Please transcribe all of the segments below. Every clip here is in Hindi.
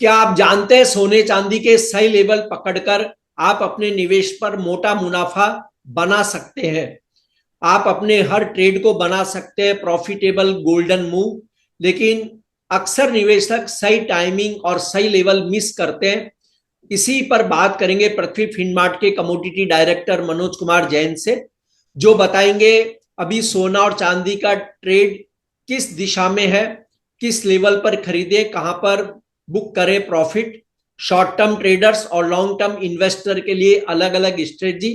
क्या आप जानते हैं सोने चांदी के सही लेवल पकड़कर आप अपने निवेश पर मोटा मुनाफा बना सकते हैं। आप अपने हर ट्रेड को बना सकते हैं प्रॉफिटेबल गोल्डन मूव। लेकिन अक्सर निवेशक सही टाइमिंग और सही लेवल मिस करते हैं। इसी पर बात करेंगे पृथ्वी फिनमार्ट के कमोडिटी डायरेक्टर मनोज कुमार जैन से, जो बताएंगे अभी सोना और चांदी का ट्रेड किस दिशा में है, किस लेवल पर खरीदें, कहां पर बुक करें प्रॉफिट। शॉर्ट टर्म ट्रेडर्स और लॉन्ग टर्म इन्वेस्टर के लिए अलग अलग स्ट्रेटजी।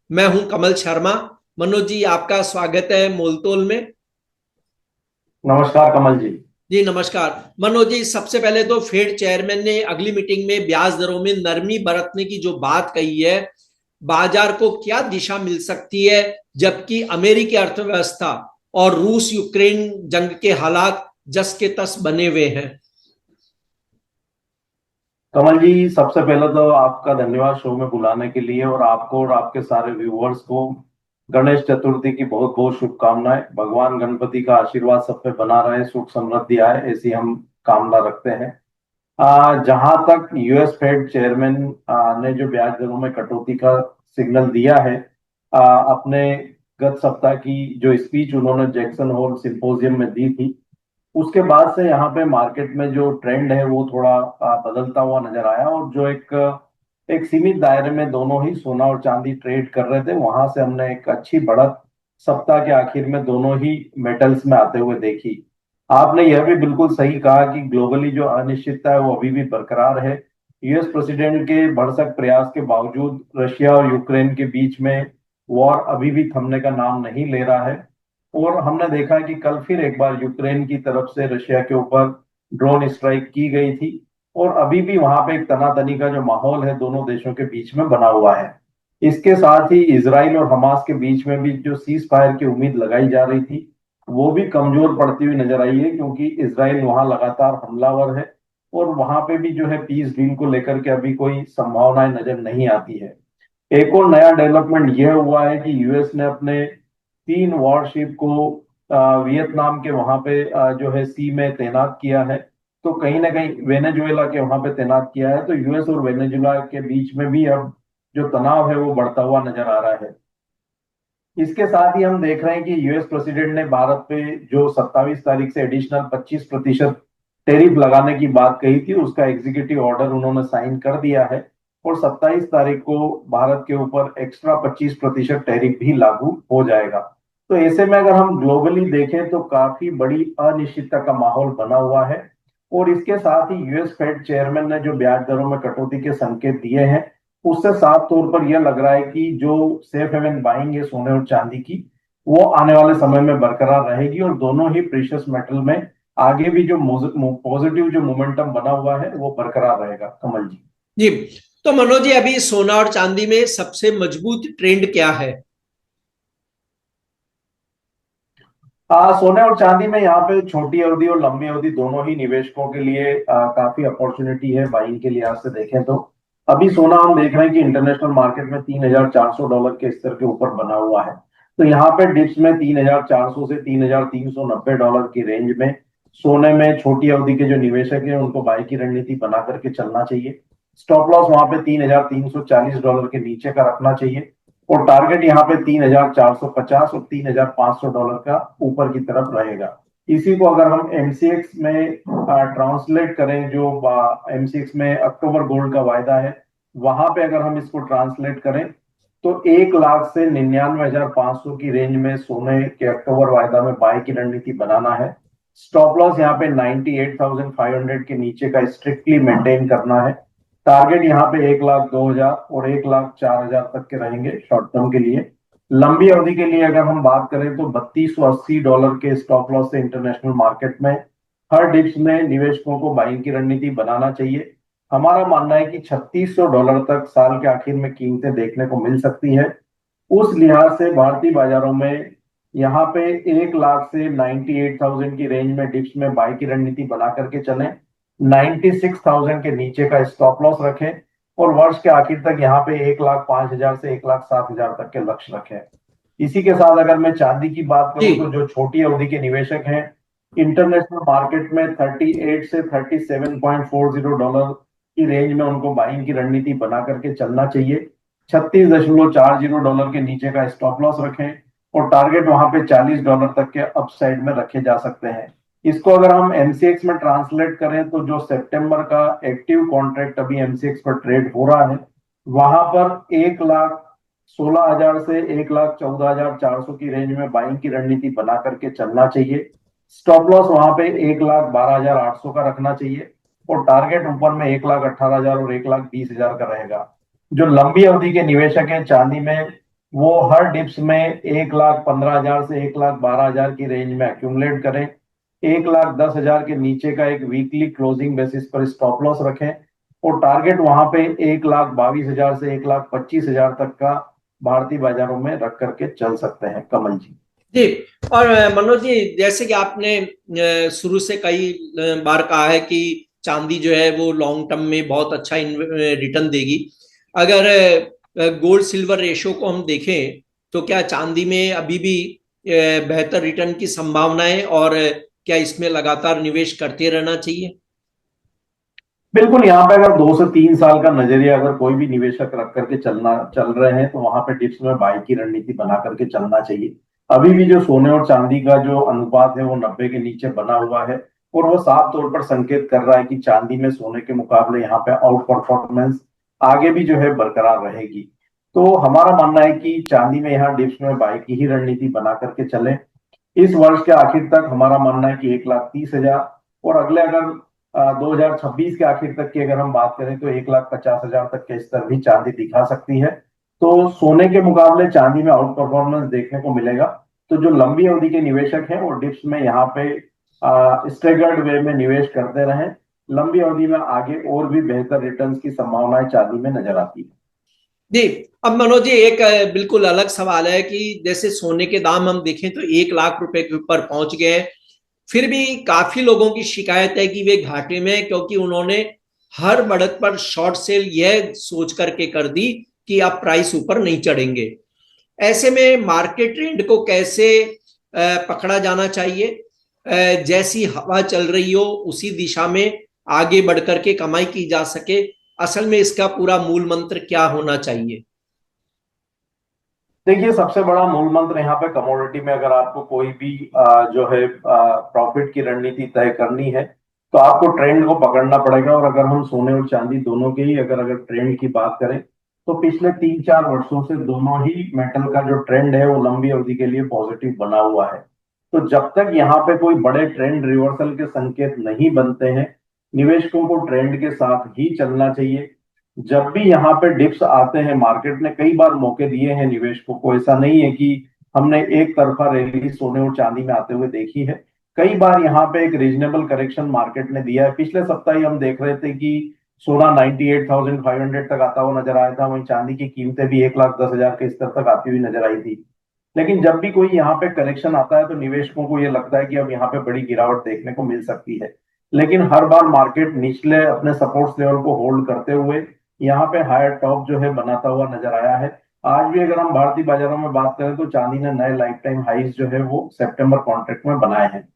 मैं हूं कमल शर्मा। मनोज जी, आपका स्वागत है मोलतोल में। नमस्कार कमल जी। जी नमस्कार। मनोज जी, सबसे पहले तो फेड चेयरमैन ने अगली मीटिंग में ब्याज दरों में नरमी बरतने की जो बात कही है, बाजार को क्या दिशा मिल सकती है, जबकि अमेरिकी अर्थव्यवस्था और रूस यूक्रेन जंग के हालात जस के तस बने हुए हैं। कमल जी, सबसे पहले तो आपका धन्यवाद शो में बुलाने के लिए, और आपको और आपके सारे व्यूअर्स को गणेश चतुर्थी की बहुत बहुत शुभकामनाएं। भगवान गणपति का आशीर्वाद सब पे बना रहे, सुख समृद्धि आए, ऐसी हम कामना रखते हैं। जहां तक यूएस फेड चेयरमैन ने जो ब्याज दरों में कटौती का सिग्नल दिया है, अपने गत सप्ताह की जो स्पीच उन्होंने जैक्सन होल सिंपोजियम में दी थी, उसके बाद से यहाँ पे मार्केट में जो ट्रेंड है वो थोड़ा बदलता हुआ नजर आया। और जो एक एक सीमित दायरे में दोनों ही सोना और चांदी ट्रेड कर रहे थे, वहां से हमने एक अच्छी बढ़त सप्ताह के आखिर में दोनों ही मेटल्स में आते हुए देखी। आपने यह भी बिल्कुल सही कहा कि ग्लोबली जो अनिश्चितता है वो अभी भी बरकरार है। यूएस प्रेसिडेंट के भरसक प्रयास के बावजूद रशिया और यूक्रेन के बीच में वॉर अभी भी थमने का नाम नहीं ले रहा है। और हमने देखा है कि कल फिर एक बार यूक्रेन की तरफ से रशिया के ऊपर ड्रोन स्ट्राइक की गई थी, और अभी भी वहां पे एक तनातनी का जो माहौल है दोनों देशों के बीच में बना हुआ है। इसके साथ ही इसराइल और हमास के बीच में भी जो सीज फायर की उम्मीद लगाई जा रही थी, वो भी कमजोर पड़ती हुई नजर आई है, क्योंकि इसराइल वहां लगातार हमलावर है, और वहां पे भी जो है पीस डील को लेकर के अभी कोई संभावनाएं नजर नहीं आती है। एक और नया डेवलपमेंट यह हुआ है कि यूएस ने अपने 3 वॉरशिप को वियतनाम के वहां पे जो है सी में तैनात किया है। तो कहीं ना कहीं वेनेजुएला के वहां पे तैनात किया है, तो यूएस और वेनेजुएला के बीच में भी अब जो तनाव है वो बढ़ता हुआ नजर आ रहा है। इसके साथ ही हम देख रहे हैं कि यूएस प्रेसिडेंट ने भारत पे जो 27 तारीख से एडिशनल 25% टैरिफ लगाने की बात कही थी, उसका एग्जीक्यूटिव ऑर्डर उन्होंने साइन कर दिया है। और 27 तारीख को भारत के ऊपर एक्स्ट्रा 25% टैरिफ भी लागू हो जाएगा। तो ऐसे में अगर हम ग्लोबली देखें तो काफी बड़ी अनिश्चितता का माहौल बना हुआ है। और इसके साथ ही यूएस फेड चेयरमैन ने जो ब्याज दरों में कटौती के संकेत दिए हैं, उससे साफ तौर पर यह लग रहा है कि जो सेफ हेवन बाइंग है सोने और चांदी की, वो आने वाले समय में बरकरार रहेगी, और दोनों ही प्रीशियस मेटल में आगे भी जो पॉजिटिव जो मोमेंटम बना हुआ है वो बरकरार रहेगा। कमल जी। जी, तो मनोज जी, अभी सोना और चांदी में सबसे मजबूत ट्रेंड क्या है? सोने और चांदी में यहाँ पे छोटी अवधि और लंबी अवधि दोनों ही निवेशकों के लिए काफी अपॉर्चुनिटी है बाइंग के लिहाज से देखें तो। अभी सोना हम देख रहे हैं कि इंटरनेशनल मार्केट में $3,400 के स्तर के ऊपर बना हुआ है। तो यहाँ पे डिप्स में 3,400 से $3,390 की रेंज में सोने में छोटी अवधि के जो निवेशक हैं उनको बाई की रणनीति बना करके चलना चाहिए। स्टॉप लॉस वहां पे $3,340 के नीचे का रखना चाहिए, और टारगेट यहाँ पे 3,450 और $3,500 का ऊपर की तरफ रहेगा। इसी को अगर हम एमसीएक्स में ट्रांसलेट करें, जो एमसीएक्स में अक्टूबर गोल्ड का वायदा है, वहां पे अगर हम इसको ट्रांसलेट करें तो 1 लाख से 99,500 की रेंज में सोने के अक्टूबर वायदा में बाय की रणनीति बनाना है। स्टॉप लॉस यहाँ पे 98,500 के नीचे का स्ट्रिक्टली मेंटेन करना है। टारगेट यहाँ पे 1,02,000 और 1,04,000 तक के रहेंगे शॉर्ट टर्म के लिए। लंबी अवधि के लिए अगर हम बात करें तो $3,280 के स्टॉप लॉस से इंटरनेशनल मार्केट में हर डिप्स में निवेशकों को बाइंग की रणनीति बनाना चाहिए। हमारा मानना है कि $3,600 तक साल के आखिर में कीमतें देखने को मिल सकती है। उस लिहाज से भारतीय बाजारों में यहाँ पे 1 लाख से 98,000 की रेंज में डिप्स में बाई की रणनीति बना करके चलें। 96,000 के नीचे का स्टॉप लॉस रखें, और वर्ष के आखिर तक यहाँ पे 1,05,000 से 1,07,000 तक के लक्ष्य रखें। इसी के साथ अगर मैं चांदी की बात जी। करूं तो जो छोटी अवधि के निवेशक हैं इंटरनेशनल मार्केट में 38 से 37.40 डॉलर की रेंज में उनको बाइंग की रणनीति बना करके चलना चाहिए। 36.40 डॉलर के नीचे का स्टॉप लॉस रखें और टारगेट वहां पे 40 डॉलर तक के अपसाइड में रखे जा सकते हैं। इसको अगर हम एमसीएक्स में ट्रांसलेट करें तो जो सितंबर का एक्टिव कॉन्ट्रैक्ट अभी एमसीएक्स पर ट्रेड हो रहा है, वहां पर 1,16,000 से 1,14,400 की रेंज में बाइंग की रणनीति बना करके चलना चाहिए। स्टॉप लॉस वहां पे 1,12,800 का रखना चाहिए और टारगेट ऊपर में 1,18,000 और 1,20,000 का रहेगा। जो लंबी अवधि के निवेशक हैं चांदी में, वो हर डिप्स में 1,15,000 से 1,12,000 की रेंज में एक्यूमुलेट करें। 1,10,000 के नीचे का एक वीकली क्लोजिंग बेसिस पर स्टॉप लॉस रखें और टारगेट वहां पे 1,22,000 से 1,25,000 तक का भारतीय बाजारों में रख करके चल सकते हैं। कमल जी। जी। और मनोज जी, जैसे कि आपने शुरू से कई बार कहा है कि चांदी जो है वो लॉन्ग टर्म में बहुत अच्छा रिटर्न देगी। अगर गोल्ड सिल्वर रेशो को हम देखें तो क्या चांदी में अभी भी बेहतर रिटर्न की संभावना है, और क्या इसमें लगातार निवेश करते रहना चाहिए? बिल्कुल, यहाँ पे अगर 2 से 3 साल का नजरिया अगर कोई भी निवेशक रख करके चल रहे हैं तो वहां पे डिप्स में बाई की रणनीति बना करके चलना चाहिए। अभी भी जो सोने और चांदी का जो अनुपात है वो 90 के नीचे बना हुआ है और वो साफ तौर पर संकेत कर रहा है कि चांदी में सोने के मुकाबले यहाँ पे आउट परफॉर्मेंस आगे भी जो है बरकरार रहेगी। तो हमारा मानना है कि चांदी में यहाँ डिप्स में बाई की ही रणनीति बना करके चले। इस वर्ष के आखिर तक हमारा मानना है कि 1,30,000 और अगले अगर 2026 के आखिर तक की अगर हम बात करें तो 1,50,000 तक के स्तर भी चांदी दिखा सकती है। तो सोने के मुकाबले चांदी में आउट परफॉर्मेंस देखने को मिलेगा। तो जो लंबी अवधि के निवेशक हैं वो डिप्स में यहाँ पे स्टेगर्ड वे में निवेश करते रहें। लंबी अवधि में आगे और भी बेहतर रिटर्न्स की संभावनाएं चांदी में नजर आती है। जी। अब मनोज जी, एक बिल्कुल अलग सवाल है कि जैसे सोने के दाम हम देखें तो 1 लाख रुपए के ऊपर पहुंच गए हैं। फिर भी काफी लोगों की शिकायत है कि वे घाटे में हैं, क्योंकि उन्होंने हर बढ़त पर शॉर्ट सेल यह सोच करके कर दी कि अब प्राइस ऊपर नहीं चढ़ेंगे। ऐसे में मार्केट ट्रेंड को कैसे पकड़ा जाना चाहिए? जैसी हवा चल रही हो उसी दिशा में आगे बढ़ करके कमाई की जा सके। असल में इसका पूरा मूल मंत्र क्या होना चाहिए? देखिए, सबसे बड़ा मूल मंत्र यहाँ पे कमोडिटी में अगर आपको कोई भी जो है प्रॉफिट की रणनीति तय करनी है तो आपको ट्रेंड को पकड़ना पड़ेगा। और अगर हम सोने और चांदी दोनों के ही अगर अगर ट्रेंड की बात करें तो पिछले 3-4 वर्षों से दोनों ही मेटल का जो ट्रेंड है वो लंबी अवधि के लिए पॉजिटिव बना हुआ है। तो जब तक यहाँ पे कोई बड़े ट्रेंड रिवर्सल के संकेत नहीं बनते हैं, निवेशकों को ट्रेंड के साथ ही चलना चाहिए। जब भी यहाँ पे डिप्स आते हैं, मार्केट ने कई बार मौके दिए हैं निवेशकों को। ऐसा नहीं है कि हमने एक तरफा रैली सोने और चांदी में आते हुए देखी है। कई बार यहाँ पे एक रीजनेबल करेक्शन मार्केट ने दिया है। पिछले सप्ताह ही हम देख रहे थे कि सोना 98,500 तक आता हुआ नजर आया था, वहीं चांदी की कीमतें भी 1,10,000 के स्तर तक आती हुई नजर आई थी। लेकिन जब भी कोई यहाँ पे करेक्शन आता है तो निवेशकों को ये लगता है कि अब यहाँ पे बड़ी गिरावट देखने को मिल सकती है। लेकिन हर बार मार्केट निचले अपने सपोर्ट लेवल को होल्ड करते हुए यहाँ पे हायर टॉप जो है बनाता हुआ नजर आया है। आज भी अगर हम भारतीय बाजारों में बात करें तो चांदी ने नए लाइफ टाइम हाइज जो है वो सितंबर कॉन्ट्रैक्ट में बनाए हैं।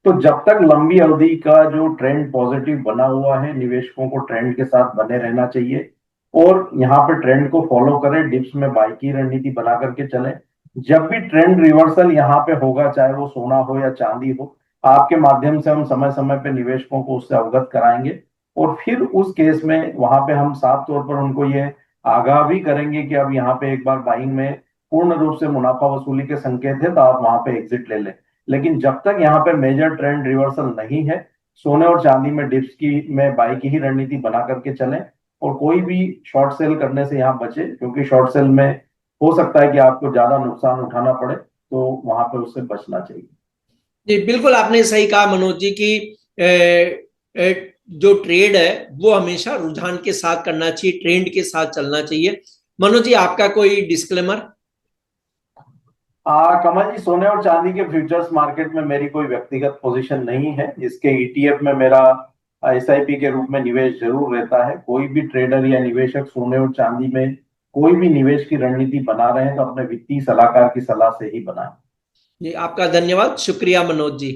तो जब तक लंबी अवधि का जो ट्रेंड पॉजिटिव बना हुआ है, निवेशकों को ट्रेंड के साथ बने रहना चाहिए और यहाँ पे ट्रेंड को फॉलो करें, डिप्स में बाई की रणनीति बना करके चलें। जब भी ट्रेंड रिवर्सल यहाँ पे होगा, चाहे वो सोना हो या चांदी हो, आपके माध्यम से हम समय समय पे निवेशकों को उससे अवगत कराएंगे और फिर उस केस में वहां पे हम साफ तौर पर उनको ये आगाह भी करेंगे कि अब यहाँ पे एक बार बाइंग में पूर्ण रूप से मुनाफा वसूली के संकेत है तो आप वहां पे एग्जिट ले लें। लेकिन जब तक यहाँ पे मेजर ट्रेंड रिवर्सल नहीं है, सोने और चांदी में डिप्स की में बाई की ही रणनीति बना करके चलें और कोई भी शॉर्ट सेल करने से यहाँ बचे, क्योंकि शॉर्ट सेल में हो सकता है कि आपको ज्यादा नुकसान उठाना पड़े, तो वहां पे उससे बचना चाहिए। जी, बिल्कुल आपने सही कहा मनोज जी कि जो ट्रेड है वो हमेशा रुझान के साथ करना चाहिए, ट्रेंड के साथ चलना चाहिए। मनोज जी, आपका कोई डिस्क्लेमर? कमल जी, सोने और चांदी के फ्यूचर्स मार्केट में मेरी कोई व्यक्तिगत पोजीशन नहीं है। इसके ईटीएफ में मेरा एसआईपी के रूप में निवेश जरूर रहता है। कोई भी ट्रेडर या निवेशक सोने और चांदी में कोई भी निवेश की रणनीति बना रहे हैं तो अपने वित्तीय सलाहकार की सलाह से ही बनाएं। जी, आपका धन्यवाद, शुक्रिया मनोज जी।